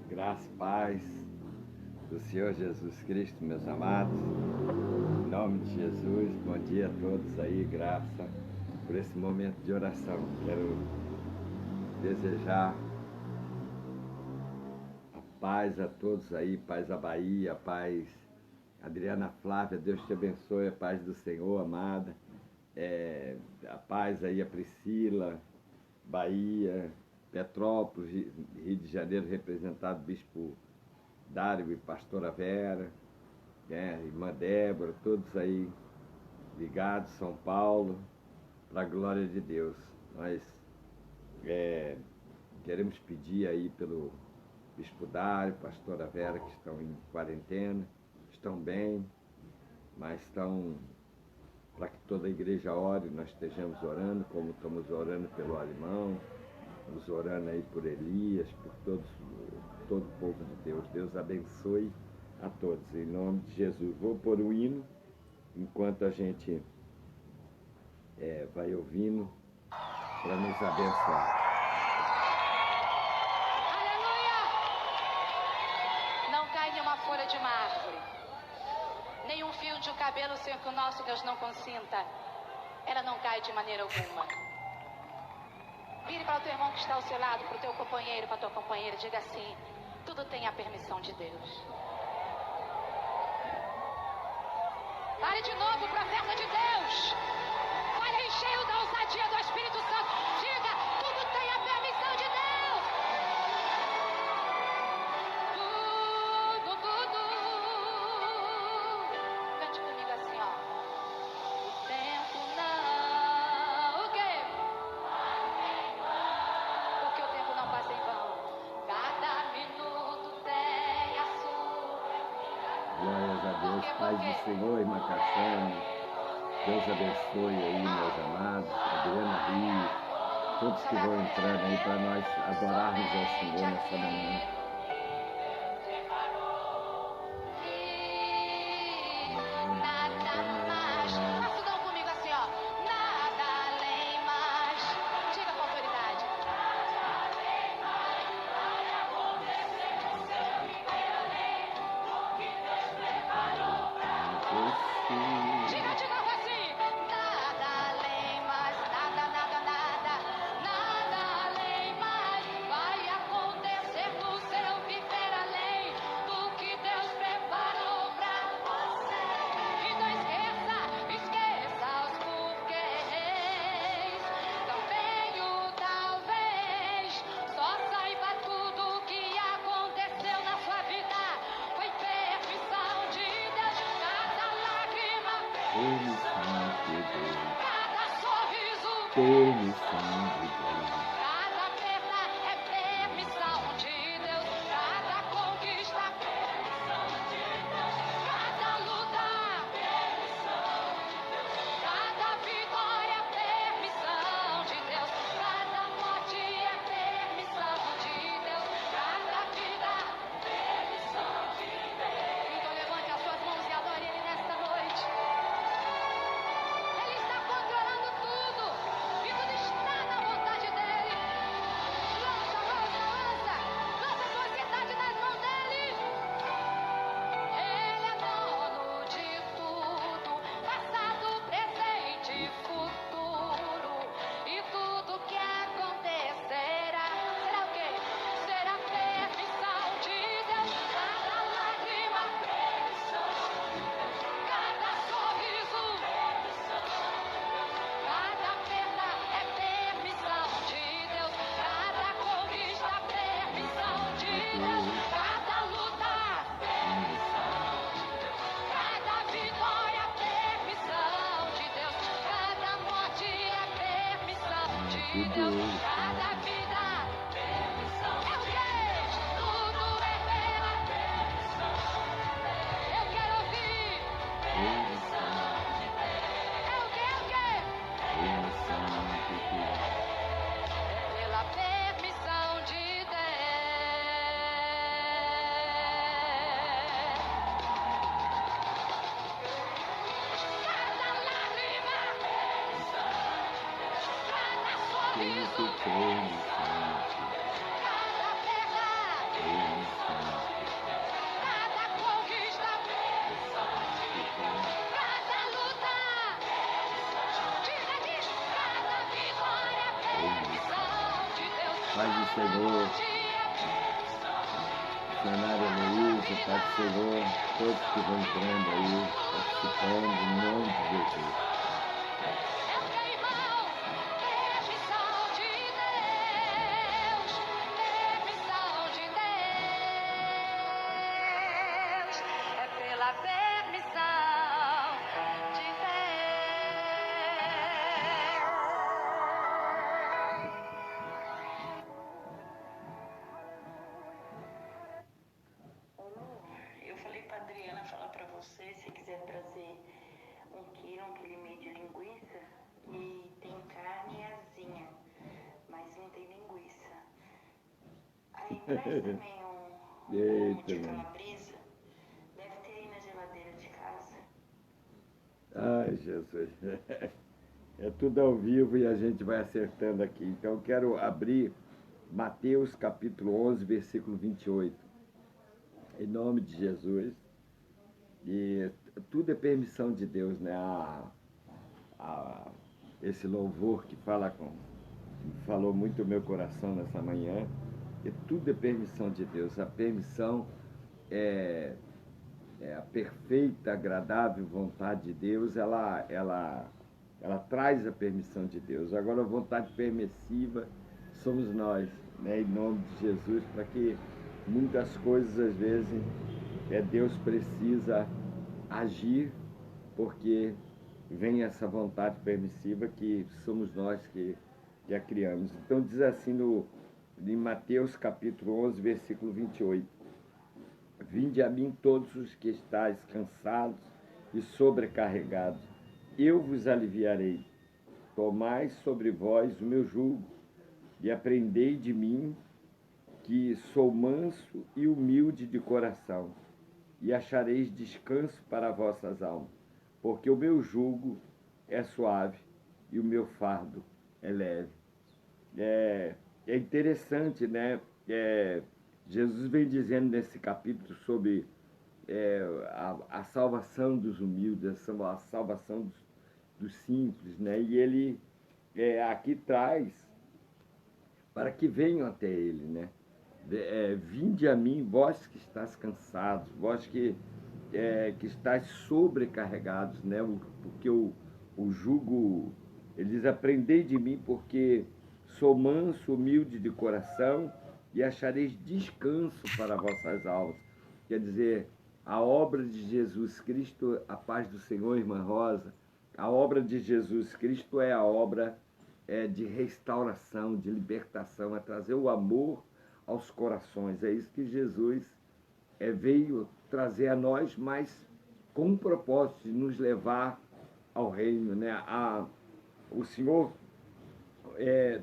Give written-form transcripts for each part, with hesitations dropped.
Graça e paz do Senhor Jesus Cristo, meus amados. Em nome de Jesus, bom dia a todos aí, graça por esse momento de oração. Quero desejar a paz a todos aí, paz à Bahia, paz Adriana Flávia, Deus te abençoe, a paz do Senhor, amada. A paz aí a Priscila, Bahia, Petrópolis, Rio de Janeiro, representado Bispo Dário e Pastora Vera, Irmã Débora, todos aí ligados, São Paulo, para a glória de Deus. Nós queremos pedir aí pelo Bispo Dário, Pastora Vera, que estão em quarentena, estão bem, mas estão para que toda a igreja ore, nós estejamos orando, como estamos orando pelo alemão, estamos orando aí por Elias, por todo o povo de Deus. Deus abençoe a todos, em nome de Jesus. Vou pôr o hino, enquanto a gente vai ouvindo, para nos abençoar. Aleluia! Não cai nenhuma folha de uma árvore, nenhum fio de um cabelo sem que o nosso Deus não consinta. Ela não cai de maneira alguma. Vire para o teu irmão que está ao seu lado, para o teu companheiro, para a tua companheira, e diga assim: tudo tem a permissão de Deus. Fale de novo, profeta de Deus. Fale cheio da ousadia do Espírito Santo. Diga: tudo tem a permissão de Deus. Cante comigo assim, ó. O tempo não... O quê? Porque o tempo não passa em vão. Cada minuto tem a sua... Glórias a Deus, paz do Senhor, irmã Cassandra. Deus abençoe aí, meus amados, Adriana Rio, todos que vão entrando aí para nós adorarmos ao Senhor nessa manhã. Nada mais. Faça o dom comigo assim, ó. Nada além mais. Diga com autoridade. Diga de novo assim. Nada além mais. Nada, nada, nada. Nada além mais. Vai acontecer no seu viver além do que Deus preparou pra você. Então esqueça os porquês. Também o talvez. Só saiba tudo o que aconteceu na sua vida. Foi permissão de Deus. Cada lágrima, cada sorriso, Permissão de Deus. cada perda é permissão de Deus. Cada conquista, cada luta, cada vitória é permissão de Deus. Cada morte é permissão de Deus. Cada vida, permissão de Deus. Então levante as suas mãos e adore Ele nesta noite. Ele está controlando tudo e tudo está na vontade dele. Lança, lança, lança. Lança a sua ansiedade nas mãos dele. Ele é dono de tudo, passado, presente e futuro. E tudo que acontecerá, será o quê? Será permissão de Deus. Cada lágrima, cada sorriso, cada perda é permissão de Deus. Cada conquista, permissão de Deus. Cada luta, cada vitória, permissão de Deus. Cada morte é permissão de Deus. Cada vida, permissão de Deus. Tudo é pela permissão. Eu quero ouvir. É o quê? Pela permissão de Deus. Cada lágrima, cada sorriso, do Senhor, missionária Luísa, Pai do Senhor, todos que vão entrando aí, participando, em nome de Jesus. Se quiser trazer 1 quilo de linguiça, e tem carne e asinha, mas não tem linguiça. Aí traz também um bomo de calabresa, deve ter aí na geladeira de casa. Ai, Jesus, é tudo ao vivo e a gente vai acertando aqui. Então eu quero abrir Mateus capítulo 11, versículo 28. Em nome de Jesus. E tudo é permissão de Deus, né? Esse louvor que falou muito o meu coração nessa manhã, que tudo é permissão de Deus. A permissão é a perfeita, agradável vontade de Deus, ela traz a permissão de Deus. Agora a vontade permissiva somos nós, né? Em nome de Jesus, para que muitas coisas às vezes Deus precisa agir, porque vem essa vontade permissiva que somos nós que a criamos. Então diz assim em Mateus capítulo 11, versículo 28. Vinde a mim todos os que estáis cansados e sobrecarregados, eu vos aliviarei. Tomai sobre vós o meu jugo e aprendei de mim, que sou manso e humilde de coração, e achareis descanso para vossas almas, porque o meu jugo é suave e o meu fardo é leve. É interessante, né? Jesus vem dizendo nesse capítulo sobre a salvação dos humildes, a salvação dos simples, né? E ele aqui traz para que venham até ele, né? Vinde a mim, vós que estáis cansados, vós que estáis sobrecarregados, né? Porque o jugo, ele diz, aprendei de mim, porque sou manso, humilde de coração, e achareis descanso para vossas almas. Quer dizer, a obra de Jesus Cristo, a paz do Senhor, irmã Rosa, a obra de Jesus Cristo é a obra de restauração, de libertação, é trazer o amor aos corações. É isso que Jesus veio trazer a nós, mas com um propósito de nos levar ao reino, né? O Senhor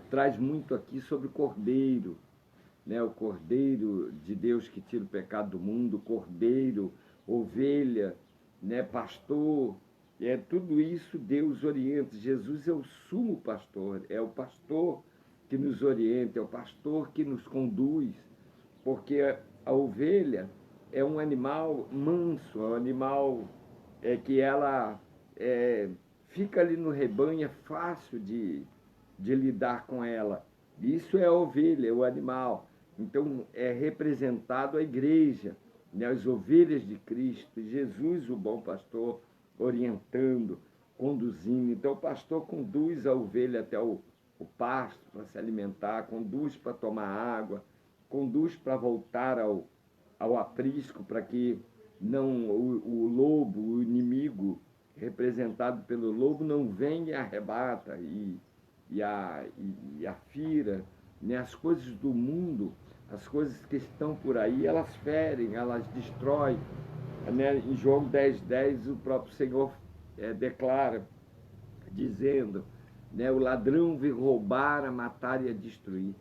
traz muito aqui sobre o Cordeiro, né? O Cordeiro de Deus que tira o pecado do mundo, Cordeiro, ovelha, né? Pastor, tudo isso Deus orienta. Jesus é o sumo pastor, é o pastor que nos orienta, é o pastor que nos conduz, porque a ovelha é um animal manso, é um animal que ela fica ali no rebanho, é fácil de lidar com ela. Isso é a ovelha, é o animal. Então é representado a igreja, né, as ovelhas de Cristo, Jesus, o bom pastor, orientando, conduzindo. Então o pastor conduz a ovelha até o pasto para se alimentar, conduz para tomar água, conduz para voltar ao aprisco, para que não o lobo, o inimigo representado pelo lobo, não venha e arrebata e a fira, né? As coisas do mundo, as coisas que estão por aí, elas ferem, elas destroem, né? Em João 10:10, o próprio Senhor declara, dizendo, né? O ladrão veio roubar, a matar e a destruir.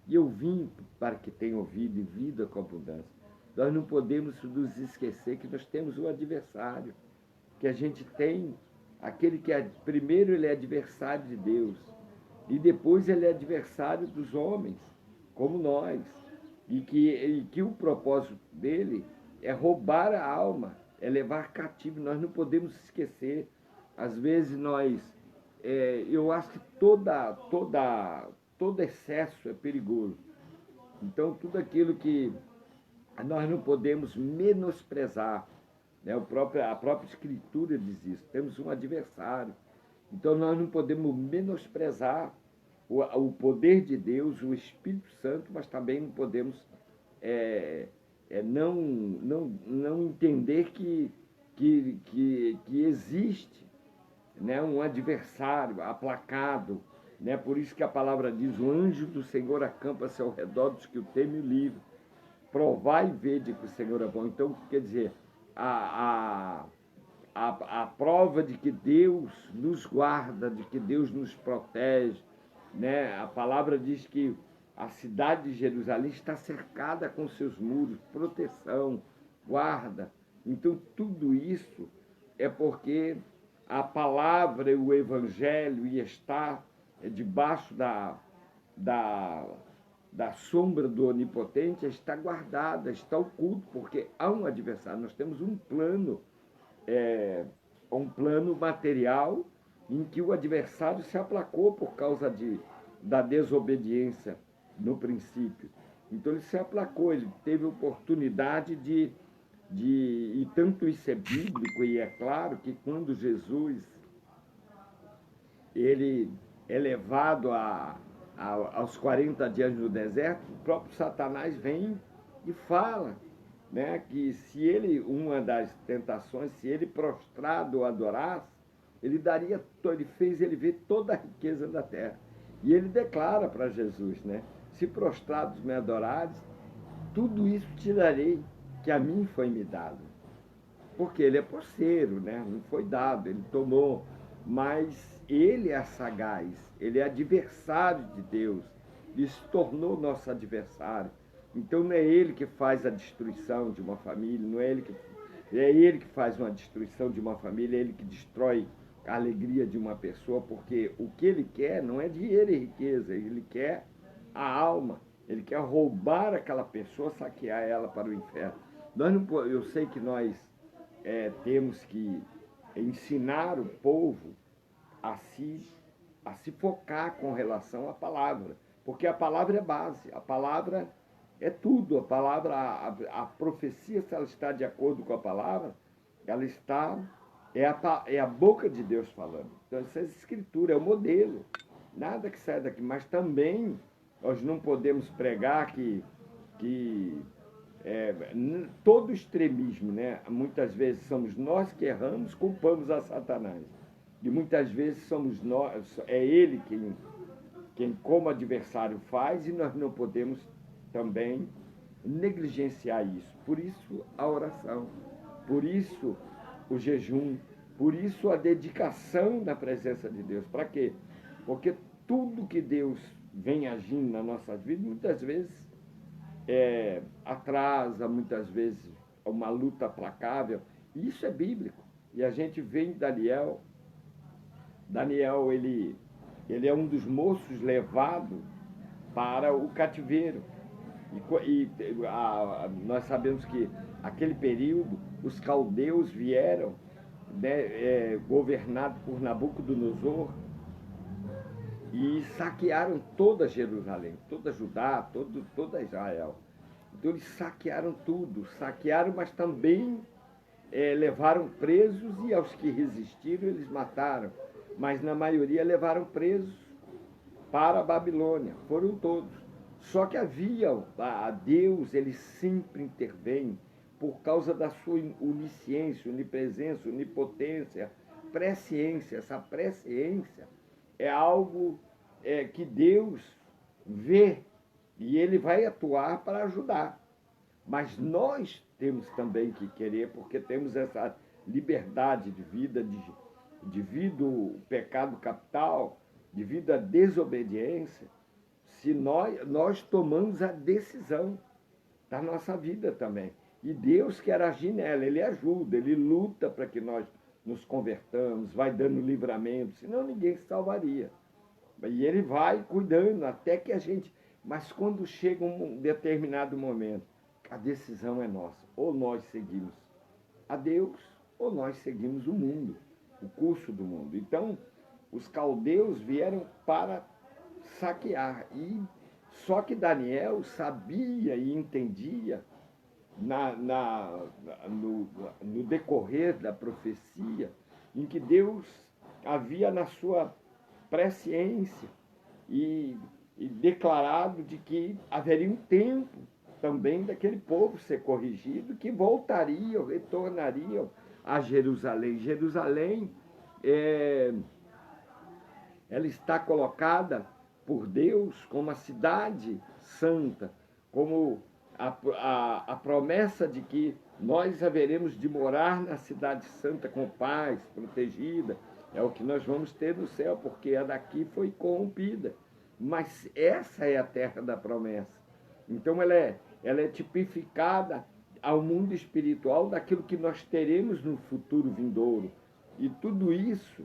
E eu vim para que tenham vida e vida com abundância. Nós não podemos nos esquecer que nós temos um adversário, que a gente tem aquele que primeiro ele é adversário de Deus, e depois ele é adversário dos homens, como nós, e que o propósito dele é roubar a alma, é levar cativo. Nós não podemos esquecer. Às vezes eu acho que todo excesso é perigoso, Então, tudo aquilo que nós não podemos menosprezar, né? A própria Escritura diz isso, temos um adversário. Então, nós não podemos menosprezar o poder de Deus, o Espírito Santo, mas também não podemos não entender que existe, né, um adversário aplacado, né? Por isso que a palavra diz: o anjo do Senhor acampa-se ao redor dos que o temem e o livram. Provai e vede que o Senhor é bom. Então, quer dizer, a prova de que Deus nos guarda, de que Deus nos protege, né? A palavra diz que a cidade de Jerusalém está cercada com seus muros, proteção, guarda. Então, tudo isso é porque a palavra e o evangelho e estar debaixo da sombra do Onipotente está guardada, está oculto, porque há um adversário. Nós temos um plano material em que o adversário se aplacou por causa da desobediência no princípio. Então ele se aplacou, ele teve oportunidade e tanto isso é bíblico, e é claro que quando Jesus ele é levado aos 40 dias no deserto, o próprio Satanás vem e fala, né, que se ele, uma das tentações, se ele prostrado o adorasse, ele fez ele ver toda a riqueza da terra. E ele declara para Jesus, né, se prostrados me adorares, tudo isso te darei, que a mim foi me dado. Porque ele é posseiro, né? Não foi dado, ele tomou. Mas ele é sagaz, ele é adversário de Deus, ele se tornou nosso adversário. Então não é ele que faz a destruição de uma família, não é ele que faz uma destruição de uma família, é ele que destrói a alegria de uma pessoa, porque o que ele quer não é dinheiro e riqueza, ele quer a alma, ele quer roubar aquela pessoa, saquear ela para o inferno. Eu sei que nós temos que ensinar o povo a se focar com relação à palavra, porque a palavra é base, a palavra é tudo, a palavra, a profecia, se ela está de acordo com a palavra, ela está, é a boca de Deus falando. Então, essa escritura é o modelo, nada que sai daqui, mas também nós não podemos pregar que todo extremismo, né? Muitas vezes somos nós que erramos, culpamos a Satanás. E muitas vezes somos nós, é ele quem como adversário faz, e nós não podemos também negligenciar isso. Por isso a oração, por isso o jejum, por isso a dedicação na presença de Deus. Para quê? Porque tudo que Deus vem agindo na nossa vida, muitas vezes atrasa, muitas vezes uma luta aplacável. Isso é bíblico. E a gente vê em Daniel. Daniel, ele é um dos moços levado para o cativeiro. Nós sabemos que aquele período os caldeus vieram, né, governados por Nabucodonosor, e saquearam toda Jerusalém, toda Judá, toda Israel. Então eles saquearam tudo, mas também levaram presos, e aos que resistiram eles mataram. Mas na maioria levaram presos para a Babilônia, foram todos. Só que a Deus, ele sempre intervém por causa da sua onisciência, onipresença, onipotência, presciência. Essa presciência é algo que Deus vê e ele vai atuar para ajudar. Mas nós temos também que querer, porque temos essa liberdade de vida, devido ao pecado capital, devido à desobediência, se nós tomamos a decisão da nossa vida também. E Deus quer agir nela, ele ajuda, ele luta para que nós nos convertamos, vai dando livramento, senão ninguém se salvaria. E ele vai cuidando até que a gente... Mas quando chega um determinado momento, a decisão é nossa. Ou nós seguimos a Deus, ou nós seguimos o mundo, o curso do mundo. Então, os caldeus vieram para saquear. E Só que Daniel sabia e entendia no decorrer da profecia em que Deus havia na sua presciência e declarado de que haveria um tempo também daquele povo ser corrigido, que voltariam, retornariam a Jerusalém. Jerusalém, ela está colocada por Deus como a cidade santa, como a promessa de que nós haveremos de morar na cidade santa com paz, protegida. É o que nós vamos ter no céu, porque a daqui foi corrompida. Mas essa é a terra da promessa. Então ela é tipificada ao mundo espiritual daquilo que nós teremos no futuro vindouro. E tudo isso,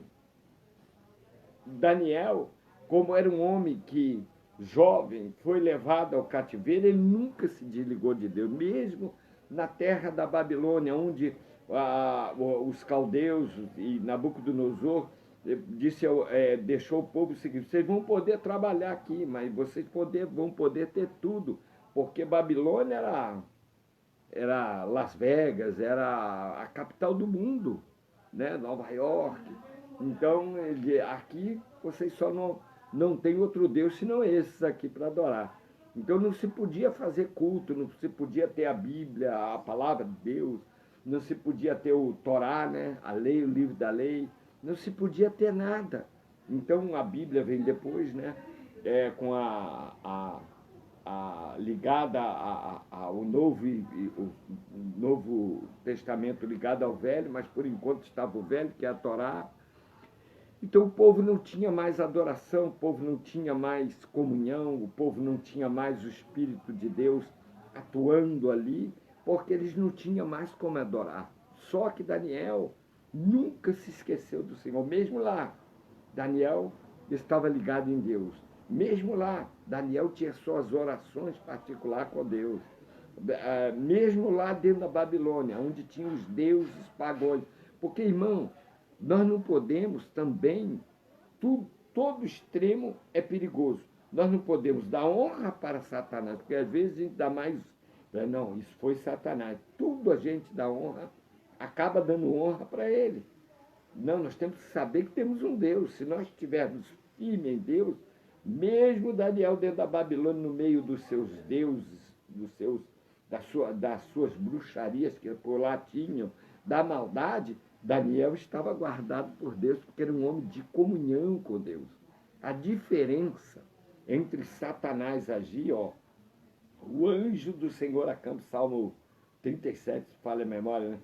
Daniel, como era um homem que, jovem, foi levado ao cativeiro, ele nunca se desligou de Deus, mesmo na terra da Babilônia, onde os caldeus e Nabucodonosor deixou o povo seguir. Vocês vão poder trabalhar aqui, mas vocês vão poder ter tudo, porque Babilônia era Las Vegas, era a capital do mundo, né? Nova York. Então, aqui vocês só não tem outro Deus senão esses aqui para adorar. Então não se podia fazer culto, não se podia ter a Bíblia, a palavra de Deus, não se podia ter o Torá, né? A lei, o livro da lei, não se podia ter nada. Então a Bíblia vem depois, né? Com ligada ao Novo Testamento ligado ao Velho, mas por enquanto estava o Velho, que é a Torá. Então o povo não tinha mais adoração, o povo não tinha mais comunhão, o povo não tinha mais o Espírito de Deus atuando ali, porque eles não tinham mais como adorar. Só que Daniel nunca se esqueceu do Senhor. Mesmo lá, Daniel estava ligado em Deus. Mesmo lá, Daniel tinha suas orações particulares com Deus. Mesmo lá dentro da Babilônia, onde tinha os deuses pagões. Porque, irmão, nós não podemos também, todo extremo é perigoso. Nós não podemos dar honra para Satanás, porque às vezes a gente dá mais, não, isso foi Satanás. Tudo a gente dá honra, acaba dando honra para ele. Não, nós temos que saber que temos um Deus. Se nós estivermos firmes em Deus, mesmo Daniel dentro da Babilônia, no meio dos seus deuses, das suas bruxarias que por lá tinham, da maldade, Daniel estava guardado por Deus, porque era um homem de comunhão com Deus. A diferença entre Satanás agir, o anjo do Senhor acampa, Salmo 37, se fala a memória, né?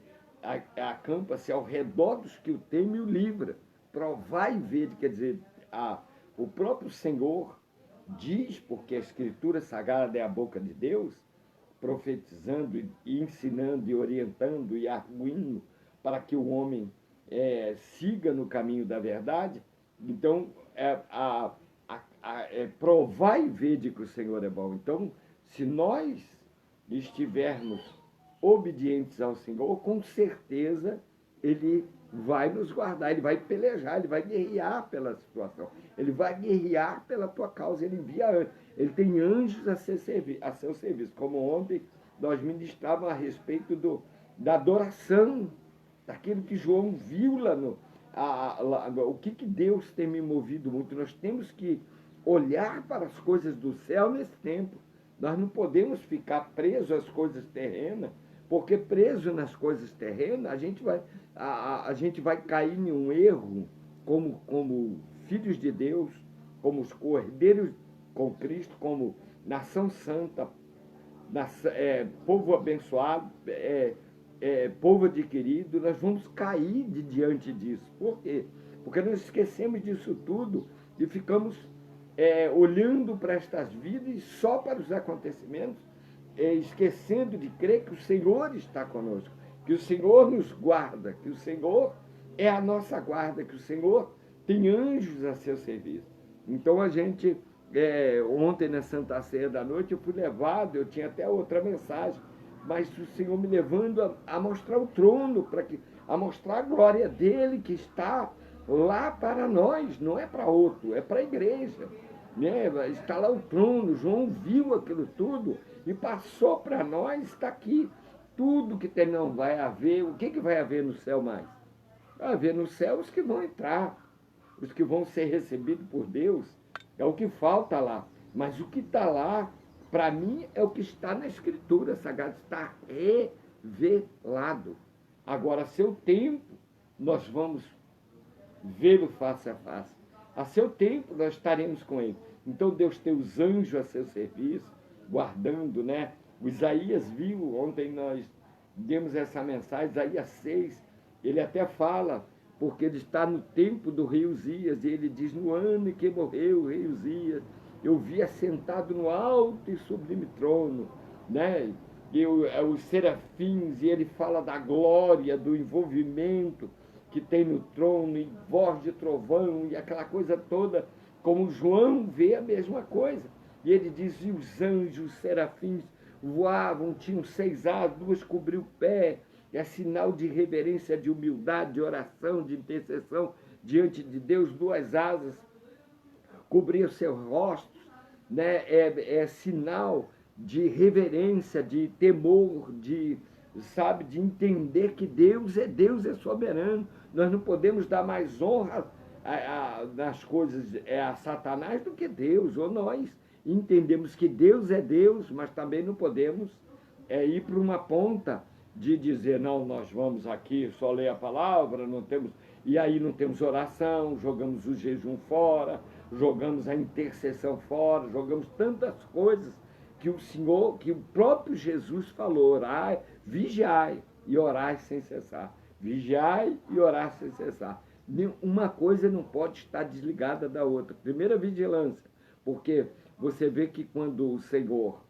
Acampa-se ao redor dos que o temem e o livra. Provai e vede, quer dizer, o próprio Senhor diz, porque a Escritura Sagrada é a boca de Deus, profetizando e ensinando e orientando e arguindo para que o homem siga no caminho da verdade. Então, provar e ver de que o Senhor é bom. Então, se nós estivermos obedientes ao Senhor, com certeza Ele vai nos guardar, Ele vai pelejar, Ele vai guerrear pela situação, Ele vai guerrear pela tua causa, Ele envia anjos, Ele tem anjos a seu serviço. Como ontem nós ministrávamos a respeito da adoração, daquilo que João viu lá o que Deus tem me movido muito. Nós temos que olhar para as coisas do céu nesse tempo. Nós não podemos ficar presos às coisas terrenas, porque preso nas coisas terrenas, a gente vai cair em um erro como filhos de Deus, como os cordeiros com Cristo, como nação santa, povo abençoado, povo adquirido. Nós vamos cair diante disso. Por quê? Porque nós esquecemos disso tudo e ficamos olhando para estas vidas e só para os acontecimentos, esquecendo de crer que o Senhor está conosco, que o Senhor nos guarda, que o Senhor é a nossa guarda, que o Senhor tem anjos a seu serviço. Então a gente, ontem na Santa Ceia da noite, eu fui levado, eu tinha até outra mensagem, mas o Senhor me levando a mostrar o trono, a mostrar a glória dele que está lá para nós, não é para outro, é para a igreja. né? Está lá o trono, João viu aquilo tudo e passou para nós, está aqui. Tudo que tem não vai haver, o que vai haver no céu mais? Vai haver no céu os que vão entrar, os que vão ser recebidos por Deus, é o que falta lá. Mas o que está lá, para mim, é o que está na Escritura Sagrada, está revelado. Agora, a seu tempo, nós vamos vê-lo face a face. A seu tempo, nós estaremos com ele. Então, Deus tem os anjos a seu serviço, guardando, né? O Isaías viu, ontem nós demos essa mensagem, Isaías 6, ele até fala, porque ele está no tempo do rei Uzias, e ele diz, no ano em que morreu o rei Uzias, eu vi assentado no alto e sublime trono, né? E os serafins, e ele fala da glória, do envolvimento que tem no trono, e voz de trovão, e aquela coisa toda, como João vê a mesma coisa. E ele diz, e os anjos, os serafins, voavam, tinham 6 asas, 2 cobriam o pé, é sinal de reverência, de humildade, de oração, de intercessão diante de Deus. 2 asas cobriam seus rostos, né? É sinal de reverência, de temor, de entender que Deus é soberano. Nós não podemos dar mais honra nas coisas a Satanás do que Deus, ou nós entendemos que Deus é Deus, mas também não podemos ir para uma ponta de dizer, não, nós vamos aqui só ler a palavra, não temos, e aí não temos oração, jogamos o jejum fora, jogamos a intercessão fora, jogamos tantas coisas que o Senhor, que o próprio Jesus falou, orai, vigiai e orai sem cessar. Vigiai e orai sem cessar. Uma coisa não pode estar desligada da outra. Primeira, vigilância, porque você vê que quando o Senhor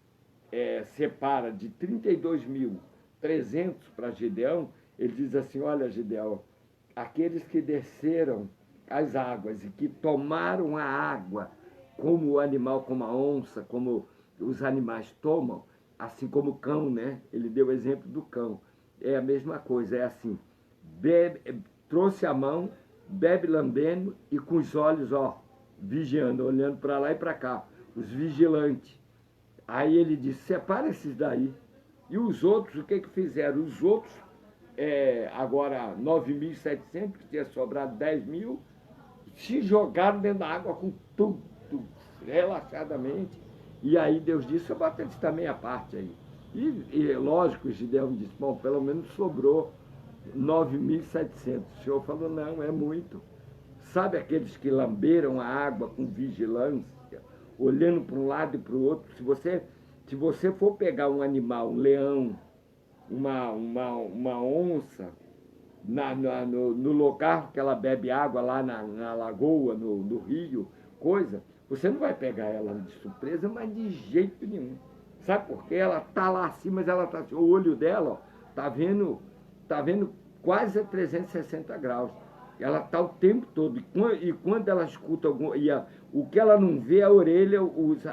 separa de 32.300 para Gideão, ele diz assim, olha, Gideão, aqueles que desceram as águas e que tomaram a água, como o animal, como a onça, como os animais tomam, assim como o cão, né? Ele deu o exemplo do cão. É a mesma coisa, é assim, trouxe a mão, bebe lambendo e com os olhos, vigiando, olhando para lá e para cá, os vigilantes. Aí ele disse, separa esses daí. E os outros, o que fizeram? Os outros, agora 9.700, que tinha sobrado 10.000, se jogaram dentro da água com tudo, relaxadamente. E aí Deus disse, eu boto eles também à parte aí. E lógico, Gideão disse, bom, pelo menos sobrou 9.700. O Senhor falou, não, é muito. Sabe aqueles que lamberam a água com vigilância, olhando para um lado e para o outro? Se você for pegar um animal, um leão, uma onça, no lugar que ela bebe água, lá na lagoa, no rio, coisa, você não vai pegar ela de surpresa, mas de jeito nenhum. Sabe por quê? Ela está lá assim, mas ela tá, o olho dela está vendo quase a 360 graus. Ela está o tempo todo. E quando ela escuta o que ela não vê, a orelha,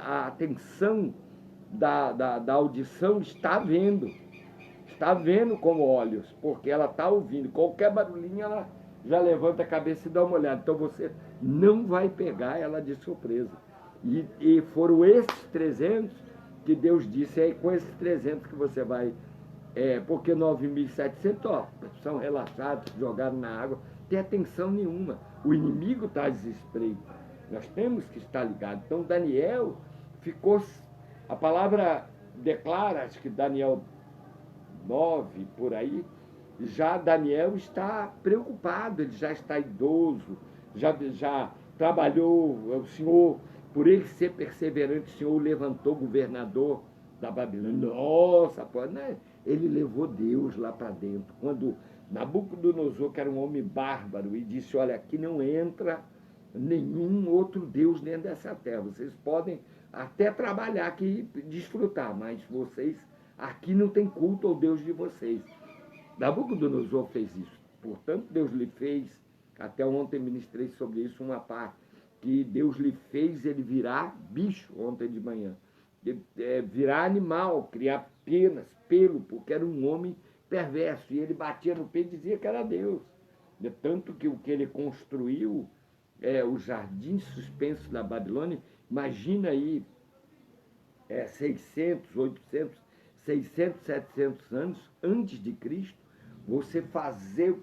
a atenção da audição está vendo. Está vendo com olhos, porque ela está ouvindo. Qualquer barulhinho, ela já levanta a cabeça e dá uma olhada. Então você não vai pegar ela de surpresa. E foram esses 300 que Deus disse, é com esses 300 que você vai... porque 9.700, são relaxados, jogaram na água, não tem atenção nenhuma. O inimigo está às espreita. Nós temos que estar ligados. Então Daniel ficou... A palavra declara, acho que Daniel 9, por aí, já Daniel está preocupado, ele já está idoso, já trabalhou, o Senhor, por ele ser perseverante, o Senhor levantou governador da Babilônia. Nossa, pô, né? Ele levou Deus lá para dentro. Quando Nabucodonosor, que era um homem bárbaro, e disse, olha, aqui não entra nenhum outro Deus dentro dessa terra. Vocês podem até trabalhar aqui e desfrutar, mas vocês, aqui não tem culto ao Deus de vocês. Nabucodonosor fez isso. Portanto, Deus lhe fez, até ontem ministrei sobre isso uma parte, que Deus lhe fez ele virar bicho ontem de manhã. Virar animal, criar penas, pelo, porque era um homem perverso. E ele batia no peito e dizia que era Deus. Tanto que o que ele construiu, os jardins suspensos da Babilônia, Imagina aí 600, 800, 600, 700 anos antes de Cristo, você fazer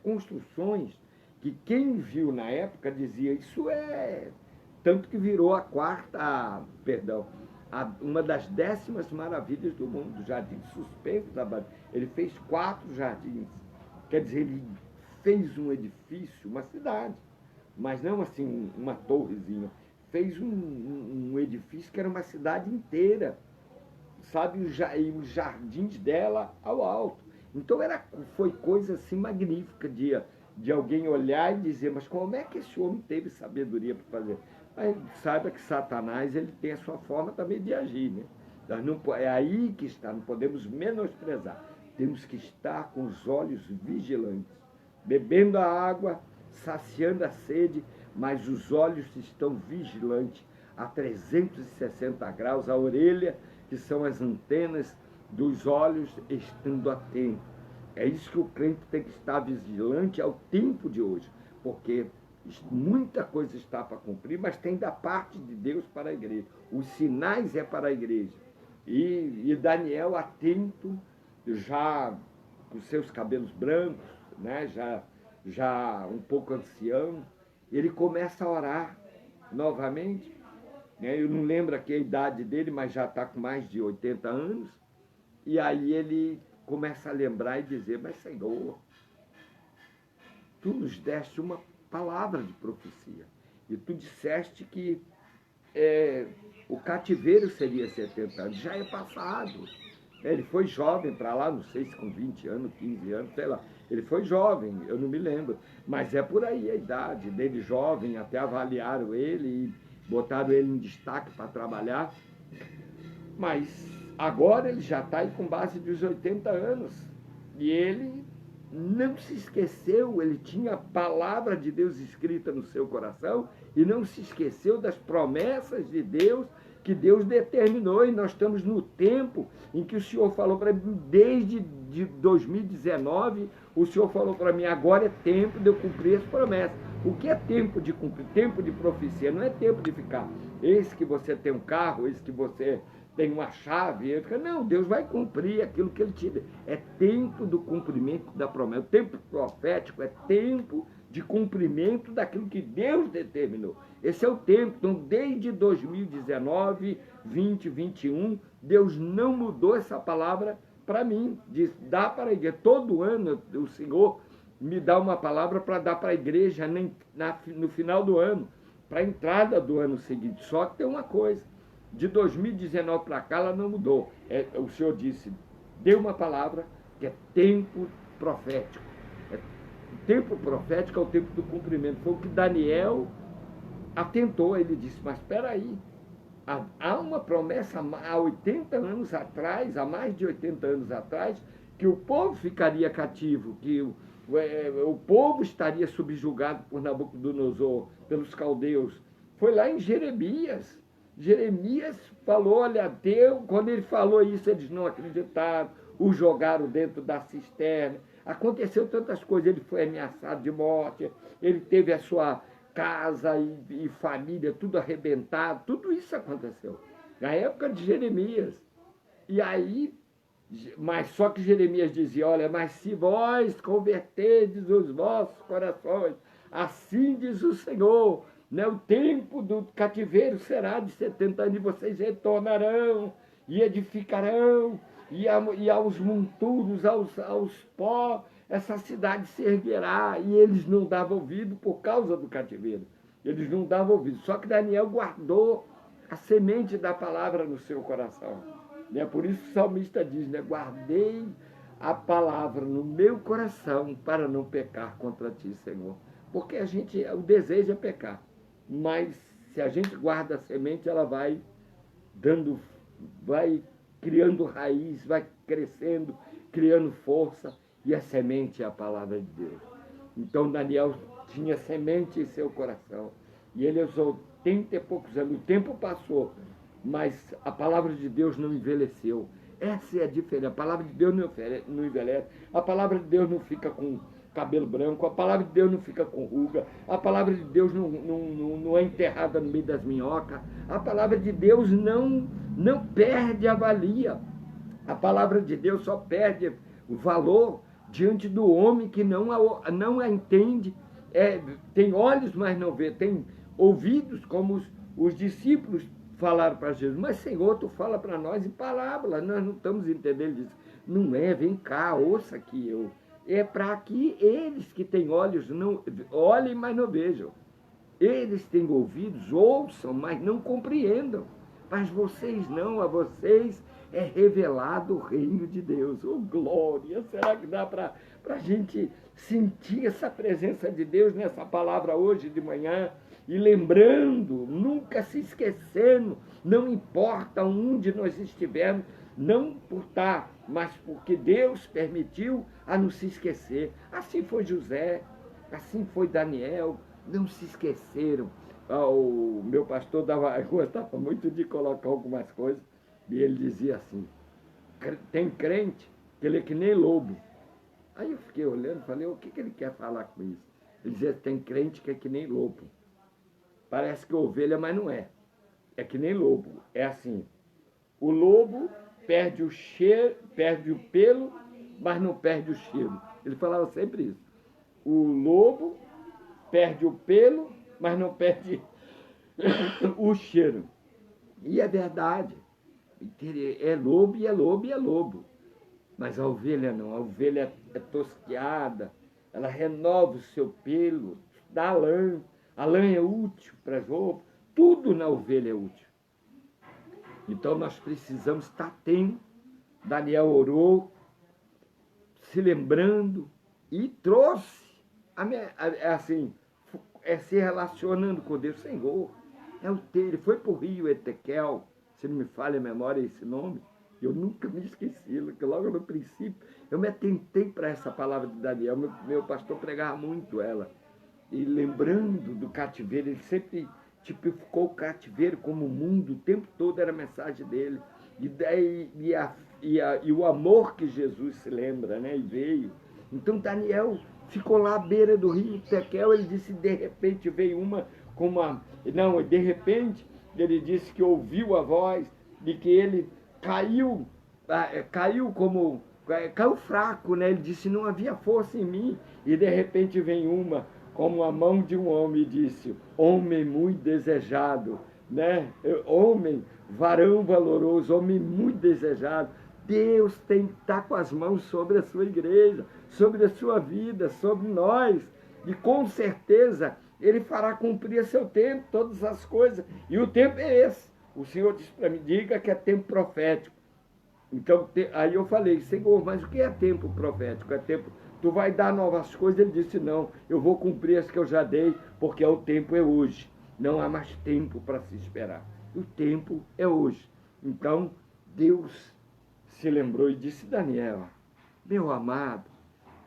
construções que quem viu na época dizia, isso é... Tanto que virou uma das 10ª maravilhas do mundo, jardim suspenso da Bahia. Ele fez 4 jardins. Quer dizer, ele fez um edifício, uma cidade, mas não assim uma torrezinha. Fez um edifício que era uma cidade inteira, sabe? E os jardins dela ao alto. Então foi coisa assim magnífica de alguém olhar e dizer, mas como é que esse homem teve sabedoria para fazer? Mas saiba que Satanás ele tem a sua forma também de agir, né? É aí que está, não podemos menosprezar. Temos que estar com os olhos vigilantes, bebendo a água, saciando a sede, mas os olhos estão vigilantes a 360 graus, a orelha, que são as antenas dos olhos, estando atento. É isso que o crente tem que estar vigilante ao tempo de hoje, porque muita coisa está para cumprir, mas tem da parte de Deus para a igreja. Os sinais é para a igreja. E Daniel, atento, já com seus cabelos brancos, né, já um pouco ancião, ele começa a orar novamente. Né, eu não lembro aqui a idade dele, mas já está com mais de 80 anos. E aí ele começa a lembrar e dizer, mas Senhor, tu nos deste uma palavra de profecia. E tu disseste que o cativeiro seria 70 anos. Já é passado. Ele foi jovem para lá, não sei se com 20 anos, 15 anos, sei lá. Ele foi jovem, eu não me lembro. Mas é por aí a idade dele jovem, até avaliaram ele e botaram ele em destaque para trabalhar. Mas agora ele já está aí com base dos 80 anos. E ele não se esqueceu, ele tinha a palavra de Deus escrita no seu coração e não se esqueceu das promessas de Deus que Deus determinou. E nós estamos no tempo em que o Senhor falou para mim, desde 2019, o Senhor falou para mim, agora é tempo de eu cumprir as promessas. O que é tempo de cumprir? Tempo de profecia, não é tempo de ficar, eis que você tem um carro, eis que você tem uma chave. Não, Deus vai cumprir aquilo que Ele te deu. É tempo do cumprimento da promessa. O tempo profético é tempo de cumprimento daquilo que Deus determinou. Esse é o tempo. Então, desde 2019, 20, 21, Deus não mudou essa palavra para mim. Diz, dá para a igreja. Todo ano o Senhor me dá uma palavra para dar para a igreja no final do ano, para a entrada do ano seguinte. Só que tem uma coisa. De 2019 para cá, ela não mudou. O Senhor disse, deu uma palavra que é tempo profético. O tempo profético é o tempo do cumprimento. Foi o que Daniel atentou. Ele disse, mas espera aí, há uma promessa há 80 anos atrás, há mais de 80 anos atrás, que o povo ficaria cativo, que o povo estaria subjugado por Nabucodonosor, pelos caldeus. Foi lá em Jeremias. Jeremias falou, olha, Deus, quando ele falou isso, eles não acreditaram, o jogaram dentro da cisterna. Aconteceu tantas coisas, ele foi ameaçado de morte, ele teve a sua casa e família tudo arrebentado, tudo isso aconteceu. Na época de Jeremias. E aí, mas só que Jeremias dizia, olha, mas se vós converterdes os vossos corações, assim diz o Senhor, né, o tempo do cativeiro será de 70 anos e vocês retornarão e edificarão, e aos monturos, aos pó, essa cidade se erguerá. E eles não davam ouvido por causa do cativeiro. Eles não davam ouvido. Só que Daniel guardou a semente da palavra no seu coração. Né? Por isso o salmista diz, né, guardei a palavra no meu coração para não pecar contra ti, Senhor. Porque o desejo é pecar. Mas se a gente guarda a semente, ela vai criando raiz, vai crescendo, criando força, e a semente é a palavra de Deus. Então Daniel tinha semente em seu coração, e ele usou 80 e poucos anos, o tempo passou, mas a palavra de Deus não envelheceu. Essa é a diferença. A palavra de Deus não envelhece, a palavra de Deus não fica com cabelo branco, a palavra de Deus não fica com ruga, a palavra de Deus não é enterrada no meio das minhocas, a palavra de Deus não perde a valia, a palavra de Deus só perde o valor diante do homem que não a entende, tem olhos, mas não vê, tem ouvidos, como os discípulos falaram para Jesus, mas Senhor, tu fala para nós em parábola, nós não estamos entendendo isso. Não é, vem cá, ouça aqui, é para que eles que têm olhos não olhem, mas não vejam. Eles têm ouvidos, ouçam, mas não compreendam. Mas vocês não, a vocês é revelado o reino de Deus. Oh, glória! Será que dá para a gente sentir essa presença de Deus nessa palavra hoje de manhã? E lembrando, nunca se esquecendo, não importa onde nós estivermos, não por estar, mas porque Deus permitiu a não se esquecer. Assim foi José, assim foi Daniel, não se esqueceram. O meu pastor gostava muito de colocar algumas coisas, e ele dizia assim, tem crente que ele é que nem lobo. Aí eu fiquei olhando e falei, o que ele quer falar com isso? Ele dizia, tem crente que é que nem lobo. Parece que ovelha, mas não é. É que nem lobo. É assim, o lobo perde o cheiro, perde o pelo, mas não perde o cheiro. Ele falava sempre isso. O lobo perde o pelo, mas não perde o cheiro. E é verdade. É lobo e é lobo e é lobo. Mas a ovelha não. A ovelha é tosqueada, ela renova o seu pelo, dá lã. A lã é útil para as roupas. Tudo na ovelha é útil. Então nós precisamos estar atentos. Daniel orou, se lembrando, e trouxe, se relacionando com Deus. Senhor, ele foi para o rio Etequel, se não me falha a memória esse nome, eu nunca me esqueci, porque logo no princípio eu me atentei para essa palavra de Daniel, meu pastor pregava muito ela, e lembrando do cativeiro, ele sempre tipificou o cativeiro como o mundo, o tempo todo era a mensagem dele, e o amor que Jesus se lembra, né, e veio. Então Daniel ficou lá à beira do rio Tequel, ele disse, de repente veio de repente ele disse que ouviu a voz, de que ele caiu fraco, né, ele disse, não havia força em mim, e de repente vem como a mão de um homem, disse, homem muito desejado, né? Homem, varão valoroso, homem muito desejado. Deus tem que estar com as mãos sobre a sua igreja, sobre a sua vida, sobre nós, e com certeza Ele fará cumprir a seu tempo, todas as coisas, e o tempo é esse. O Senhor disse para mim, diga que é tempo profético. Então, aí eu falei, Senhor, mas o que é tempo profético? É tempo, tu vai dar novas coisas? Ele disse, não, eu vou cumprir as que eu já dei, porque o tempo é hoje. Não há mais tempo para se esperar. O tempo é hoje. Então, Deus se lembrou e disse, Daniel, meu amado,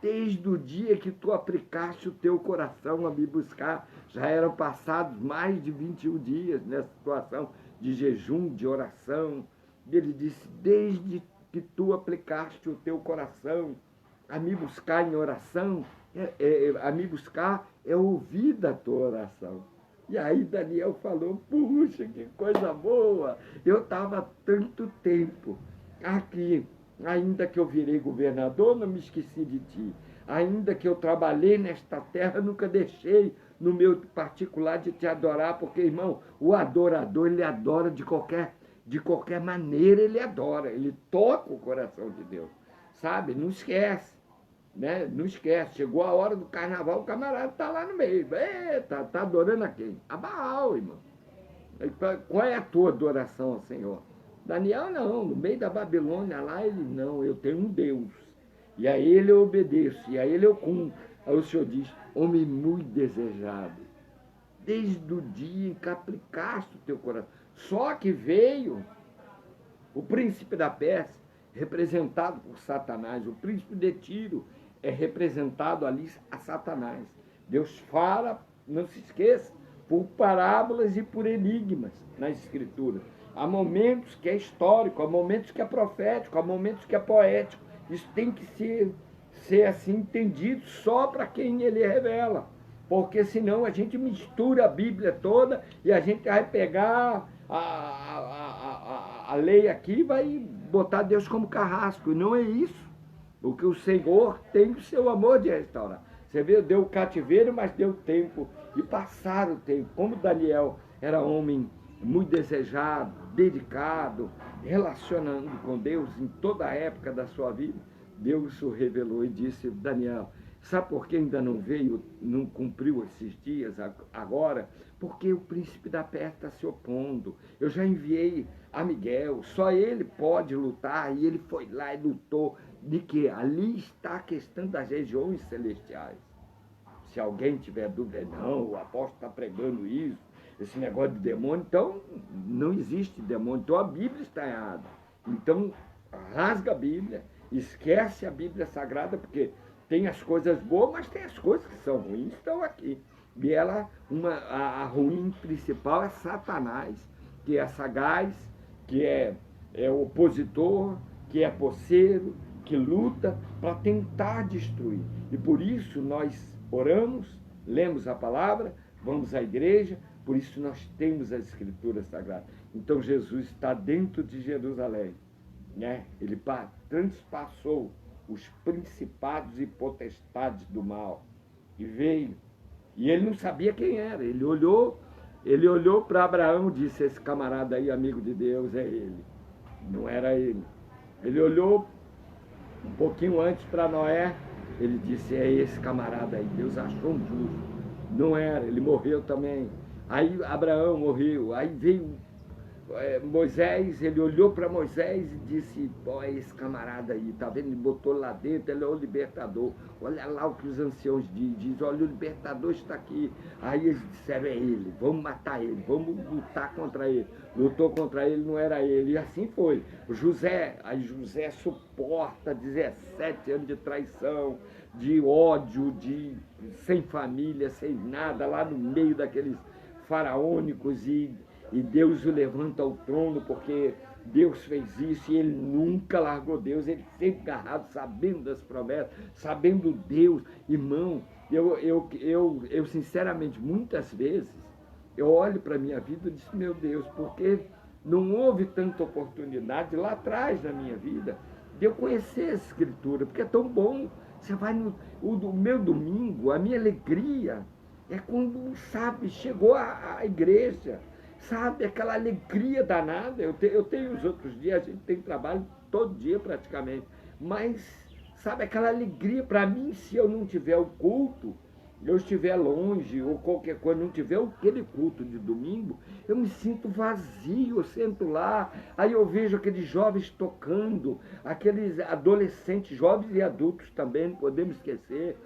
desde o dia que tu aplicaste o teu coração a me buscar, já eram passados mais de 21 dias nessa situação de jejum, de oração. Ele disse, desde que tu aplicaste o teu coração a me buscar em oração, a me buscar é ouvir da tua oração. E aí Daniel falou, puxa, que coisa boa, eu estava tanto tempo aqui, ainda que eu virei governador, não me esqueci de ti, ainda que eu trabalhei nesta terra, nunca deixei no meu particular de te adorar, porque, irmão, o adorador, ele adora de qualquer maneira, ele adora, ele toca o coração de Deus, sabe? Não esquece, né? Não esquece, chegou a hora do carnaval, o camarada está lá no meio, eita, está adorando a quem? A Baal, irmão. Qual é a tua adoração ao Senhor? Daniel não, no meio da Babilônia lá, ele não, eu tenho um Deus, e a ele eu obedeço, e a ele eu cumpro. Aí o Senhor diz, homem muito desejado, desde o dia em que aplicaste o teu coração. Só que veio o príncipe da Pérsia, representado por Satanás. O príncipe de Tiro é representado ali a Satanás. Deus fala, não se esqueça, por parábolas e por enigmas nas Escrituras. Há momentos que é histórico, há momentos que é profético, há momentos que é poético. Isso tem que ser ser assim entendido só para quem ele revela. Porque senão a gente mistura a Bíblia toda e a gente vai pegar a lei aqui e vai botar Deus como carrasco. E não é isso. O que o Senhor tem o seu amor de restaurar. Você vê, deu o cativeiro, mas deu tempo de passar o tempo. Como Daniel era homem muito desejado, dedicado, relacionando com Deus em toda a época da sua vida, Deus o revelou e disse: Daniel, sabe por que ainda não veio, não cumpriu esses dias agora? Porque o príncipe da Pérsia está se opondo. Eu já enviei a Miguel, só ele pode lutar, e ele foi lá e lutou. De que ali está a questão das regiões celestiais. Se alguém tiver dúvida, não, o apóstolo está pregando isso, esse negócio de demônio, então não existe demônio, então a Bíblia está errada. Então rasga a Bíblia, esquece a Bíblia Sagrada, porque tem as coisas boas, mas tem as coisas que são ruins, estão aqui. E ela, a ruim principal é Satanás, que é sagaz, que é opositor, que é posseiro, que luta para tentar destruir. E por isso nós oramos, lemos a palavra, vamos à igreja, por isso nós temos as Escrituras Sagradas. Então Jesus está dentro de Jerusalém, né? Ele transpassou os principados e potestades do mal e veio. E ele não sabia quem era. Ele olhou para Abraão e disse: esse camarada aí, amigo de Deus, é ele. Não era ele. Ele olhou um pouquinho antes para Noé, ele disse: é esse camarada aí, Deus achou um justo. Não era, ele morreu também. Aí Abraão morreu, aí veio Moisés, ele olhou para Moisés e disse: pô, é esse camarada aí, tá vendo? Ele botou lá dentro, ele é o libertador. Olha lá o que os anciãos dizem, olha, o libertador está aqui. Aí eles disseram: é ele, vamos matar ele, vamos lutar contra ele. Lutou contra ele, não era ele. E assim foi. Aí José suporta 17 anos de traição, de ódio, sem família, sem nada, lá no meio daqueles faraônicos, e Deus o levanta ao trono, porque Deus fez isso, e ele nunca largou Deus, ele sempre agarrado, sabendo das promessas, sabendo Deus. Irmão, eu sinceramente, muitas vezes, eu olho para a minha vida e digo: meu Deus, porque não houve tanta oportunidade lá atrás na minha vida de eu conhecer a Escritura, porque é tão bom. Você vai o meu domingo, a minha alegria é quando, sabe, chegou a igreja, sabe, aquela alegria danada. Eu tenho os outros dias, a gente tem trabalho todo dia praticamente, mas, sabe, aquela alegria para mim, se eu não tiver o culto, eu estiver longe ou qualquer coisa, não tiver aquele culto de domingo, eu me sinto vazio. Eu sento lá, aí eu vejo aqueles jovens tocando, aqueles adolescentes, jovens e adultos também, não podemos esquecer,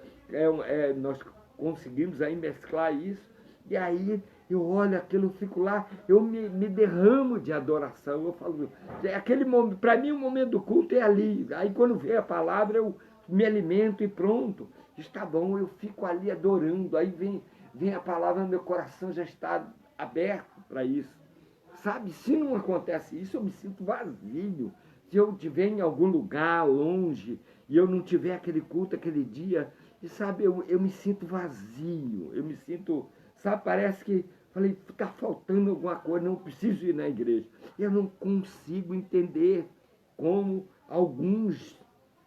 nós conseguimos aí mesclar isso, e aí eu olho aquilo, eu fico lá, eu me derramo de adoração. Eu falo, aquele momento, para mim o momento do culto é ali. Aí quando vem a palavra, eu me alimento e pronto, está bom, eu fico ali adorando. Aí vem a palavra no meu coração, já está aberto para isso. Sabe, se não acontece isso, eu me sinto vazio. Se eu estiver em algum lugar longe e eu não tiver aquele culto aquele dia, e sabe, eu me sinto vazio, eu me sinto, sabe, parece que, falei, está faltando alguma coisa, não preciso ir na igreja. Eu não consigo entender como alguns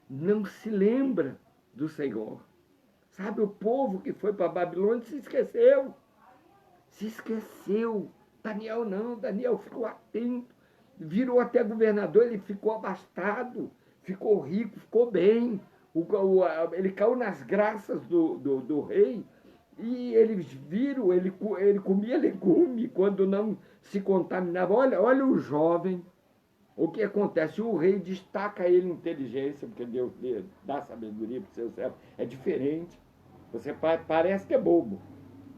não se lembram do Senhor. Sabe, o povo que foi para a Babilônia se esqueceu. Se esqueceu. Daniel não, Daniel ficou atento, virou até governador, ele ficou abastado, ficou rico, ficou bem. Ele caiu nas graças do rei, e eles viram, ele comia legume quando não se contaminava. Olha o jovem, o que acontece? O rei destaca ele em inteligência, porque Deus dá sabedoria para o seu servo. É diferente. Você parece que é bobo,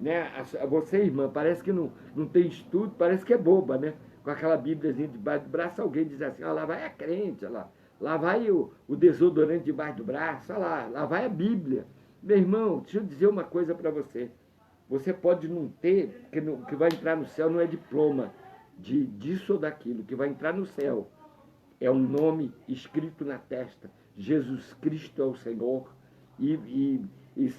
né? Você, irmã, parece que não tem estudo, parece que é boba, né? Com aquela bíbliazinha debaixo do braço, alguém diz assim: ó, lá vai a crente, lá vai o desodorante debaixo do braço, lá vai a Bíblia. Meu irmão, deixa eu dizer uma coisa para você. Você pode não ter, porque o que vai entrar no céu não é diploma disso ou daquilo. O que vai entrar no céu é um nome escrito na testa, Jesus Cristo é o Senhor e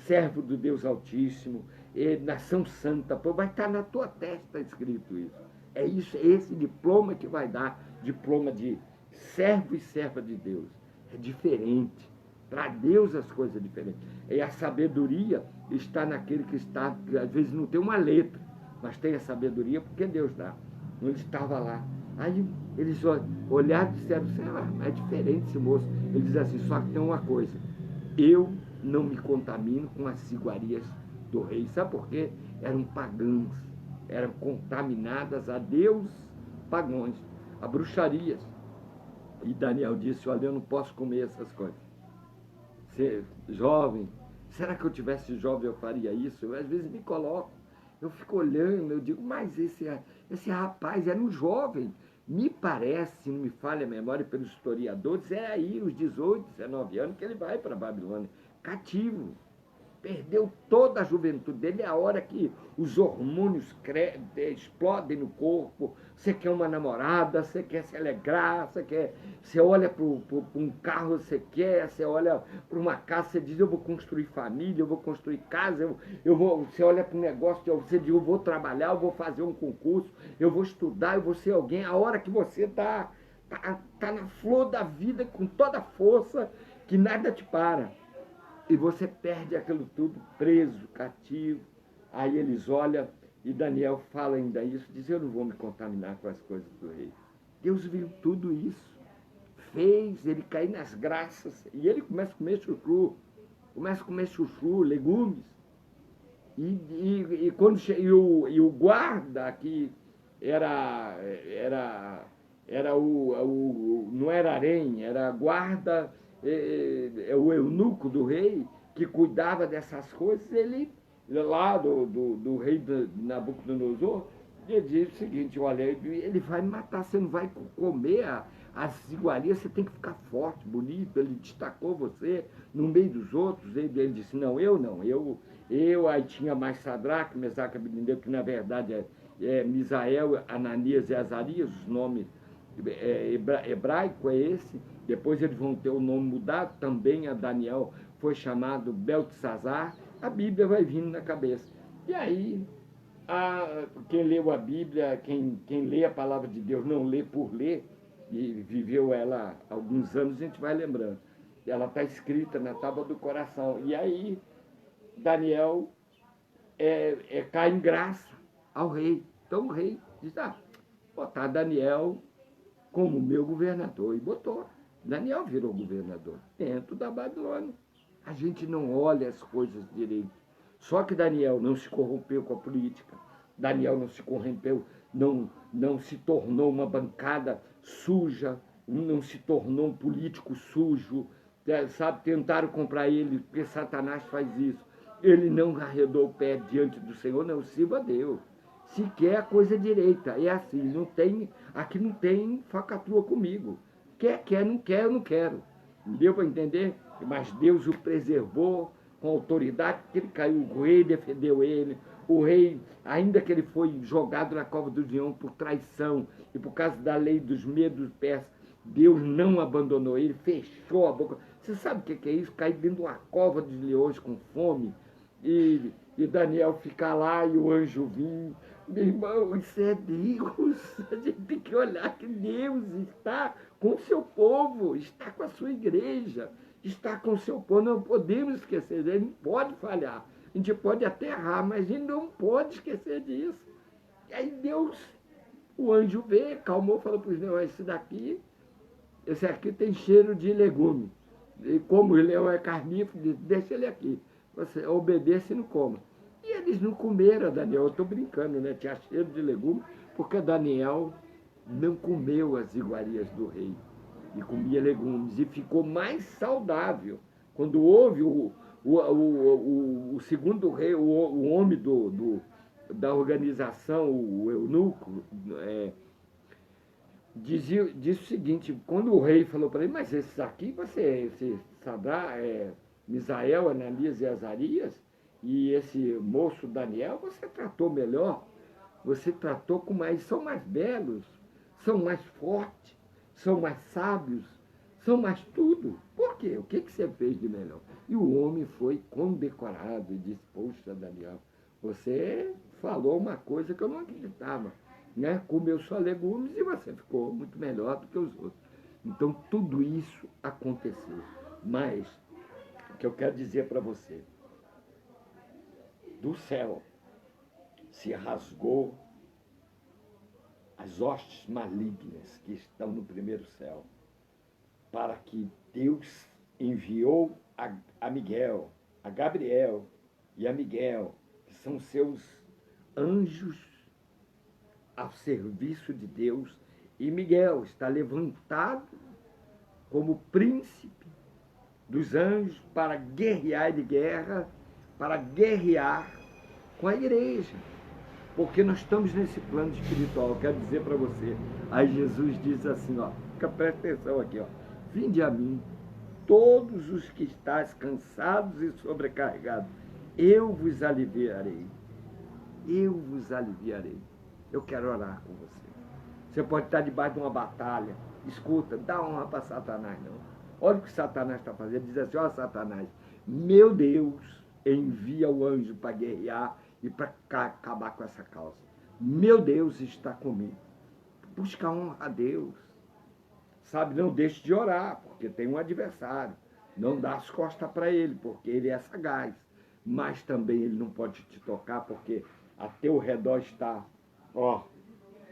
servo do Deus Altíssimo, e nação santa, vai estar na tua testa escrito isso. É isso, é esse diploma que vai dar, diploma de servo e serva de Deus. É diferente. Para Deus as coisas são diferentes. E a sabedoria está naquele que está, que às vezes não tem uma letra, mas tem a sabedoria porque Deus dá. Ele estava lá. Aí eles olharam e disseram, é diferente esse moço. Ele diz assim, só que tem uma coisa, eu não me contamino com as iguarias do rei. Sabe por quê? Eram pagãs, eram contaminadas a Deus pagãos, a bruxarias. E Daniel disse, olha, eu não posso comer essas coisas. Ser jovem, será que eu tivesse jovem eu faria isso? Eu às vezes me coloco, eu fico olhando, eu digo, mas esse rapaz era um jovem. Me parece, se não me falha a memória pelos historiadores, é aí os 18, 19 anos que ele vai para a Babilônia, cativo. Perdeu toda a juventude dele, é a hora que os hormônios explodem no corpo. Você quer uma namorada, você quer se alegrar, você olha para um carro, você olha para uma casa, você diz, eu vou construir família, eu vou construir casa, você olha para um negócio, você diz, eu vou trabalhar, eu vou fazer um concurso, eu vou estudar, eu vou ser alguém. A hora que você tá na flor da vida, com toda a força, que nada te para. E você perde aquilo tudo preso, cativo. Aí eles olham, e Daniel fala ainda isso, diz, eu não vou me contaminar com as coisas do rei. Deus viu tudo isso, fez ele cair nas graças, e ele começa a comer chuchu, legumes. Quando o guarda, que era não era harém, era guarda, o eunuco do rei, que cuidava dessas coisas, ele, lá do rei Nabucodonosor, ele diz o seguinte, olha, ele vai me matar, você não vai comer as iguarias, você tem que ficar forte, bonito. Ele destacou você no meio dos outros. Ele disse, não, aí tinha mais Sadraque, Mesaque e Abednego, que na verdade é Misael, Ananias e Azarias, os nomes hebraico é esse. Depois eles vão ter o nome mudado, também a Daniel foi chamado Beltesazar. A Bíblia vai vindo na cabeça. E aí, quem leu a Bíblia, quem lê a palavra de Deus, não lê por ler, e viveu ela há alguns anos, a gente vai lembrando. Ela está escrita na tábua do coração. E aí, Daniel cai em graça ao rei. Então o rei diz, botar Daniel como meu governador. E botou. Daniel virou governador dentro da Babilônia. A gente não olha as coisas direito. Só que Daniel não se corrompeu com a política. Daniel não se corrompeu, não se tornou uma bancada suja, não se tornou um político sujo. Sabe, tentaram comprar ele, porque Satanás faz isso. Ele não arredou o pé diante do Senhor, não, sirva a Deus. Se quer a coisa direita, é assim, aqui não tem facatua comigo. Quer, não quer, eu não quero. Deu para entender? Mas Deus o preservou com autoridade, porque ele caiu, o rei defendeu ele. O rei, ainda que ele foi jogado na cova do leão por traição e por causa da lei dos medos persas, Deus não abandonou ele, fechou a boca. Você sabe o que é isso? Cair dentro de uma cova de leões com fome e Daniel ficar lá e o anjo vir. Meu irmão, isso é Deus. A gente tem que olhar que Deus está com o seu povo, está com a sua igreja, está com o seu povo. Não podemos esquecer, ele não pode falhar. A gente pode até errar, mas a gente não pode esquecer disso. E aí Deus, o anjo veio, calmou, falou para os leões, esse aqui tem cheiro de legume. E como o leão é carnívoro, deixa ele aqui. Você obedeça e não coma. E eles não comeram, Daniel, eu estou brincando, né? Tinha cheiro de legume, porque Daniel não comeu as iguarias do rei. E comia legumes. E ficou mais saudável. Quando houve o segundo rei, o homem da organização, o eunuco, disse o seguinte, quando o rei falou para ele, mas esses aqui, esse Misael, Ananias e Azarias, e esse moço Daniel, você tratou melhor, você tratou são mais belos, são mais fortes, são mais sábios, são mais tudo. Por quê? O que você fez de melhor? E o homem foi condecorado e disse, poxa, Daniel, você falou uma coisa que eu não acreditava. Né? Comeu só legumes e você ficou muito melhor do que os outros. Então, tudo isso aconteceu. Mas, o que eu quero dizer para você, do céu se rasgou as hostes malignas que estão no primeiro céu, para que Deus enviou a Miguel, a Gabriel e a Miguel, que são seus anjos ao serviço de Deus, e Miguel está levantado como príncipe dos anjos para guerrear de guerra, para guerrear com a igreja. Porque nós estamos nesse plano espiritual, eu quero dizer para você. Aí Jesus diz assim, ó, presta atenção aqui, ó. Vinde a mim, todos os que estáis cansados e sobrecarregados, eu vos aliviarei. Eu vos aliviarei. Eu quero orar com você. Você pode estar debaixo de uma batalha. Escuta, dá honra para Satanás, não. Olha o que Satanás está fazendo. Diz assim, ó Satanás, meu Deus envia o anjo para guerrear e para acabar com essa causa. Meu Deus está comigo. Busca honra a Deus. Sabe, não deixe de orar, porque tem um adversário. Não dá as costas para ele, porque ele é sagaz. Mas também ele não pode te tocar, porque a teu redor está, ó,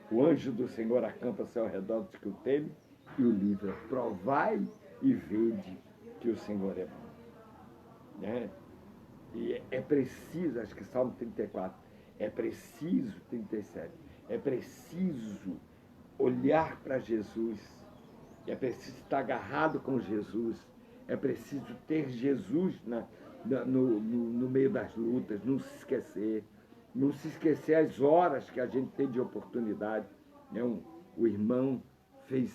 o anjo do Senhor acampa-se ao redor dos que o temem e o livra. Provai e vede que o Senhor é bom. Né? E é preciso, acho que Salmo 34, é preciso, 37, é preciso olhar para Jesus, é preciso estar agarrado com Jesus, é preciso ter Jesus no meio das lutas, não se esquecer as horas que a gente tem de oportunidade. Né? O irmão fez,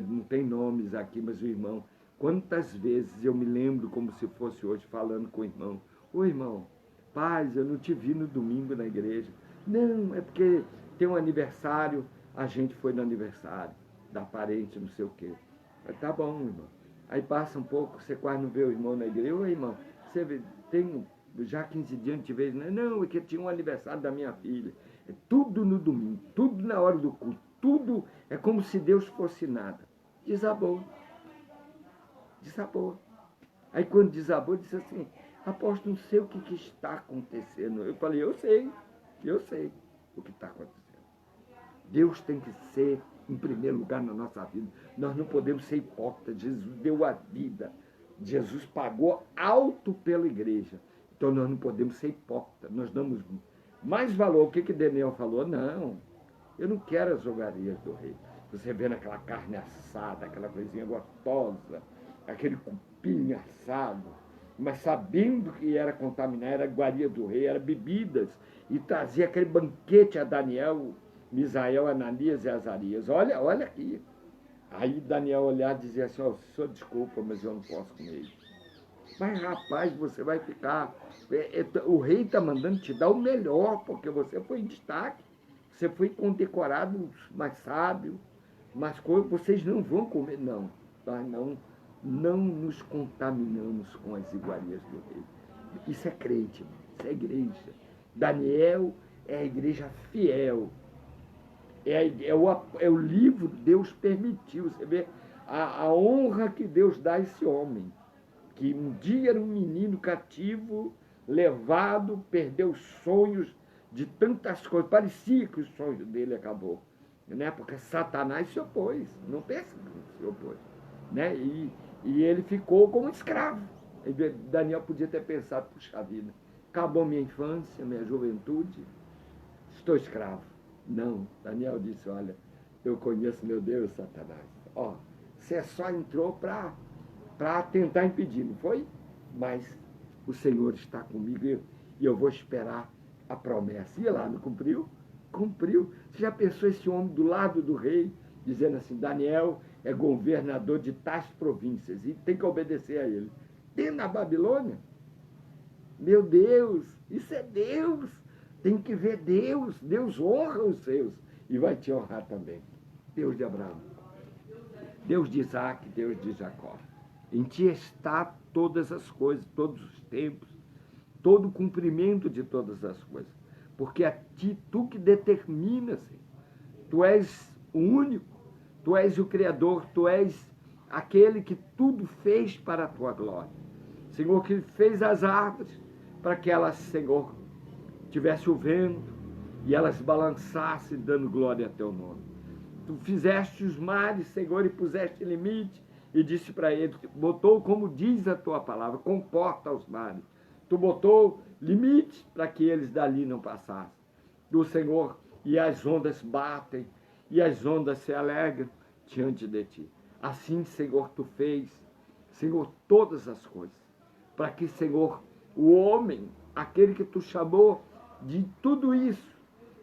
não tem nomes aqui, mas o irmão, quantas vezes eu me lembro como se fosse hoje falando com o irmão, ô irmão, paz, eu não te vi no domingo na igreja. Não, é porque tem um aniversário, a gente foi no aniversário da parente, não sei o quê. Mas tá bom, irmão. Aí passa um pouco, você quase não vê o irmão na igreja. Ô irmão, você tem já 15 dias não te vejo. Não, é que tinha um aniversário da minha filha. É tudo no domingo, tudo na hora do culto, tudo é como se Deus fosse nada. Desabou. Desabou. Aí quando desabou, disse assim, apóstolo, não sei o que está acontecendo. Eu falei, eu sei o que está acontecendo. Deus tem que ser em primeiro lugar na nossa vida. Nós não podemos ser hipócritas. Jesus deu a vida. Jesus pagou alto pela igreja. Então nós não podemos ser hipócritas. Nós damos mais valor. O que Daniel falou? Não, eu não quero as jogarias do rei. Você vê naquela carne assada, aquela coisinha gostosa, aquele cupim assado, mas sabendo que era contaminar, era iguaria do rei, era bebidas, e trazia aquele banquete a Daniel, Misael, Ananias e Azarias. Olha aqui. Aí Daniel olhar e dizia assim, senhor, desculpa, mas eu não posso comer isso. Mas rapaz, você vai ficar, o rei está mandando te dar o melhor, porque você foi em destaque, você foi condecorado mais sábio, mas vocês não vão comer, não, nós não nos contaminamos com as iguarias do rei. Isso é crente, isso é igreja. Daniel é a igreja fiel. É o livro que Deus permitiu. Você vê a honra que Deus dá a esse homem, que um dia era um menino cativo, levado, perdeu os sonhos de tantas coisas. Parecia que o sonho dele acabou. Né? Porque Satanás se opôs. Não pensa que se opôs. Né? E ele ficou como escravo. Daniel podia ter pensado, puxa vida, acabou minha infância, minha juventude, estou escravo. Não, Daniel disse, olha, eu conheço meu Deus, Satanás. Você só entrou para tentar impedir, não foi? Mas o Senhor está comigo e eu vou esperar a promessa. E lá, não cumpriu? Cumpriu. Você já pensou esse homem do lado do rei, dizendo assim, Daniel é governador de tais províncias e tem que obedecer a ele. Dentro da Babilônia? Meu Deus, isso é Deus. Tem que ver Deus. Deus honra os seus e vai te honrar também. Deus de Abraão, Deus de Isaac, Deus de Jacó. Em ti está todas as coisas, todos os tempos, todo o cumprimento de todas as coisas. Porque a ti, tu que determinas, Senhor. Tu és o único, tu és o Criador, tu és aquele que tudo fez para a tua glória. Senhor, que fez as árvores para que elas, Senhor, tivesse o vento e elas balançassem dando glória a teu nome. Tu fizeste os mares, Senhor, e puseste limite e disse para eles, botou, como diz a tua palavra, comporta os mares. Tu botou limites para que eles dali não passassem. Do Senhor, e as ondas batem, e as ondas se alegram diante de ti. Assim, Senhor, tu fez, Senhor, todas as coisas, para que, Senhor, o homem, aquele que tu chamou de tudo isso,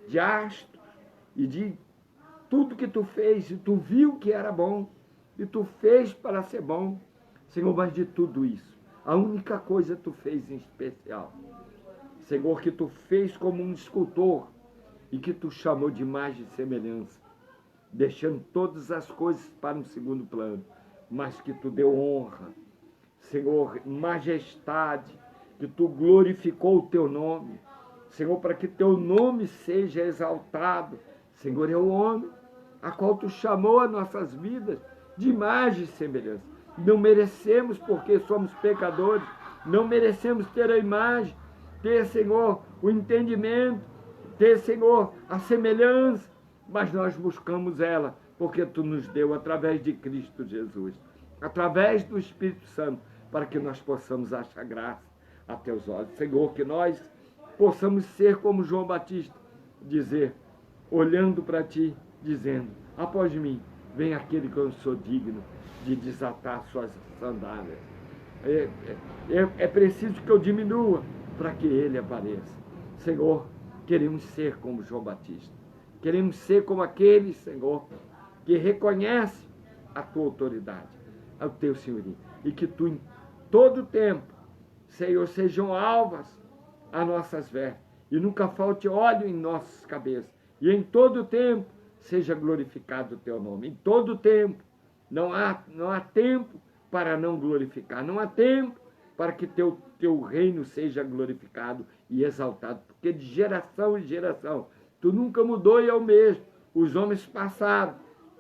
de astros e de tudo que tu fez, e tu viu que era bom, e tu fez para ser bom, Senhor, mas de tudo isso, a única coisa tu fez em especial, Senhor, que tu fez como um escultor, e que tu chamou de imagem e semelhança, deixando todas as coisas para um segundo plano, mas que tu deu honra, Senhor, majestade, que tu glorificou o teu nome, Senhor, para que teu nome seja exaltado. Senhor, é o homem a qual tu chamou as nossas vidas de imagem e semelhança. Não merecemos, porque somos pecadores, não merecemos ter a imagem, ter, Senhor, o entendimento, ter, Senhor, a semelhança, mas nós buscamos ela, porque tu nos deu através de Cristo Jesus, através do Espírito Santo, para que nós possamos achar graça a teus olhos. Senhor, que nós possamos ser como João Batista, dizer, olhando para ti, dizendo, após mim, vem aquele que eu não sou digno de desatar suas sandálias. É preciso que eu diminua para que ele apareça. Senhor, queremos ser como João Batista. Queremos ser como aquele, Senhor, que reconhece a tua autoridade, o teu senhorio. E que tu, em todo tempo, Senhor, sejam alvas as nossas vestes. E nunca falte óleo em nossas cabeças. E em todo tempo, seja glorificado o teu nome. Em todo tempo. Não há tempo para não glorificar. Não há tempo para que teu reino seja glorificado e exaltado. Porque de geração em geração, tu nunca mudou e é o mesmo. Os homens passaram,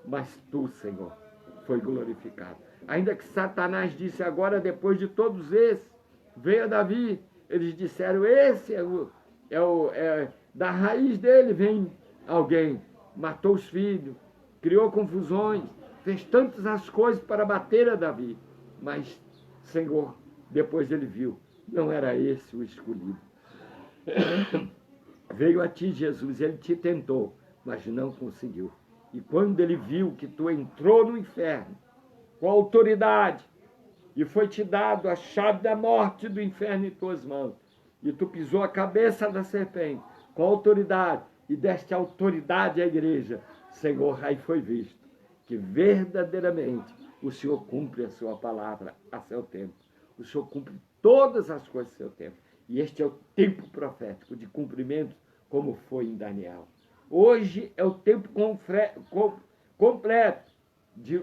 mas tu, Senhor, foi glorificado. Ainda que Satanás disse agora, depois de todos esses, veio Davi, eles disseram, esse da raiz dele vem alguém, matou os filhos, criou confusões, fez tantas as coisas para bater a Davi. Mas, Senhor, depois ele viu, não era esse o escolhido. Veio a ti, Jesus, ele te tentou, mas não conseguiu. E quando ele viu que tu entrou no inferno, com autoridade, e foi te dado a chave da morte do inferno em tuas mãos, e tu pisou a cabeça da serpente, com autoridade, e deste autoridade à igreja, Senhor, aí foi visto que verdadeiramente o Senhor cumpre a sua palavra a seu tempo. O Senhor cumpre todas as coisas a seu tempo. E este é o tempo profético de cumprimento, como foi em Daniel. Hoje é o tempo completo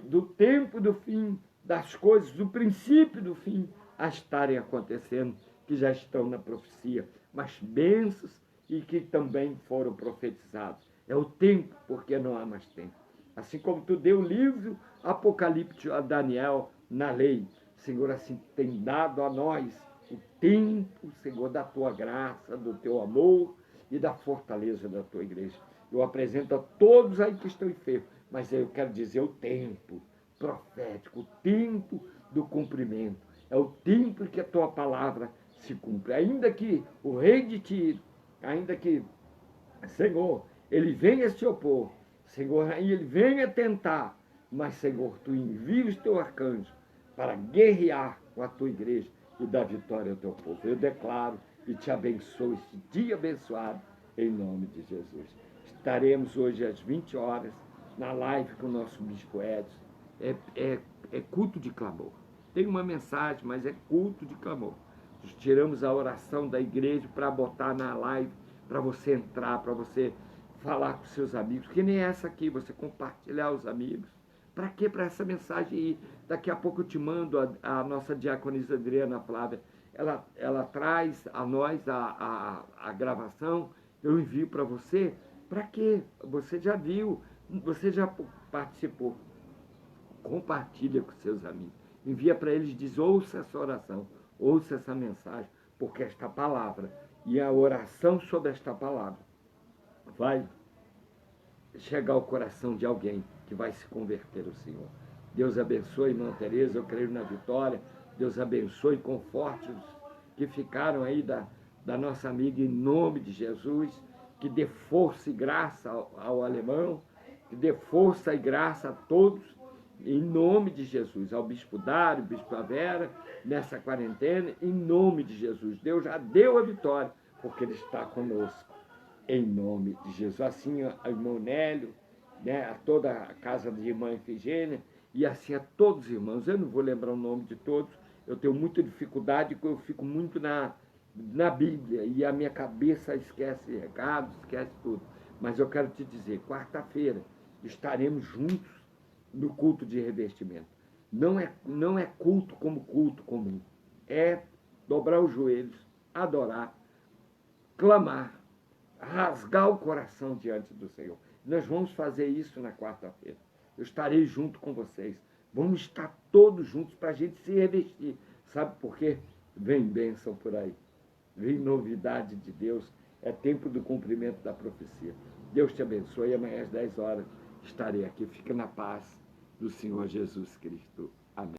do tempo do fim, das coisas, do princípio do fim, a estarem acontecendo, que já estão na profecia, mas bênçãos e que também foram profetizados. É o tempo, porque não há mais tempo. Assim como tu deu o livro Apocalipse a Daniel na lei, Senhor, assim tem dado a nós o tempo, Senhor, da tua graça, do teu amor e da fortaleza da tua igreja. Eu apresento a todos aí que estão enfermos, mas eu quero dizer o tempo profético, o tempo do cumprimento. É o tempo que a tua palavra se cumpre. Ainda que o rei de Tiro, ainda que, Senhor, ele venha se opor, Senhor, aí ele venha tentar, mas, Senhor, tu envia os teus arcanjos para guerrear com a tua igreja e dar vitória ao teu povo. Eu declaro e te abençoo esse dia abençoado, em nome de Jesus. Estaremos hoje às 20 horas na live com o nosso Bispo Edson. É culto de clamor. Tem uma mensagem, mas é culto de clamor. Nós tiramos a oração da igreja para botar na live, para você entrar, para você falar com seus amigos, que nem essa aqui, você compartilhar os amigos, Para quê? Para essa mensagem ir. Daqui a pouco eu te mando a nossa diaconisa Adriana Flávia. Ela traz a nós a gravação, eu envio para você. Para quê? Você já viu, você já participou. Compartilha com seus amigos. Envia para eles, diz, ouça essa oração, ouça essa mensagem, porque esta palavra e a oração sobre esta palavra vai chegar ao coração de alguém que vai se converter ao Senhor. Deus abençoe, irmã Tereza, eu creio na vitória. Deus abençoe e conforte os que ficaram aí da nossa amiga, em nome de Jesus. Que dê força e graça ao alemão, que dê força e graça a todos, em nome de Jesus. Ao bispo Dário, bispo Vera, nessa quarentena, em nome de Jesus. Deus já deu a vitória, porque Ele está conosco. Em nome de Jesus. Assim a irmão Nélio, né, a toda a casa de irmã Efigênia, e assim a todos os irmãos. Eu não vou lembrar o nome de todos, eu tenho muita dificuldade, porque eu fico muito na Bíblia, e a minha cabeça esquece recados, esquece tudo. Mas eu quero te dizer, quarta-feira estaremos juntos no culto de revestimento. Não é culto como culto comum. É dobrar os joelhos, adorar, clamar, rasgar o coração diante do Senhor. Nós vamos fazer isso na quarta-feira. Eu estarei junto com vocês. Vamos estar todos juntos para a gente se revestir. Sabe por quê? Vem bênção por aí. Vem novidade de Deus. É tempo do cumprimento da profecia. Deus te abençoe. Amanhã às 10 horas estarei aqui. Fica na paz do Senhor Jesus Cristo.